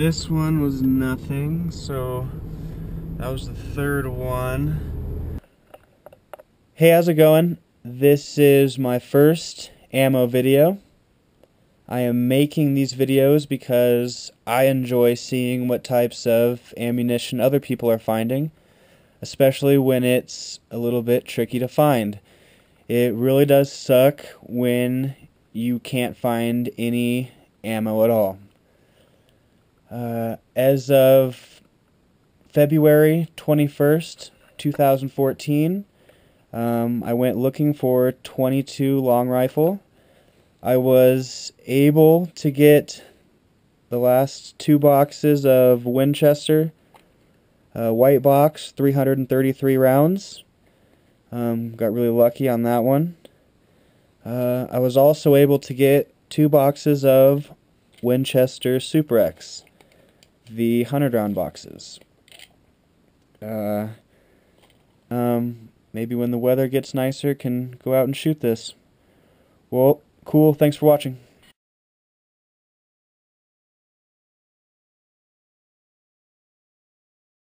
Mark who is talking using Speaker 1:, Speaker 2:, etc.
Speaker 1: this one was nothing, so that was the third one. Hey, how's it going? This is my first ammo video. I am making these videos because I enjoy seeing what types of ammunition other people are finding, especially when it's a little bit tricky to find. It really does suck when you can't find any ammo at all. As of February 21st, 2014, I went looking for .22 long rifle. I was able to get the last 2 boxes of Winchester, white box, 333 rounds. Got really lucky on that one. I was also able to get 2 boxes of Winchester Super X, the 100 round boxes. Maybe when the weather gets nicer, can go out and shoot this. Well, cool. Thanks for watching.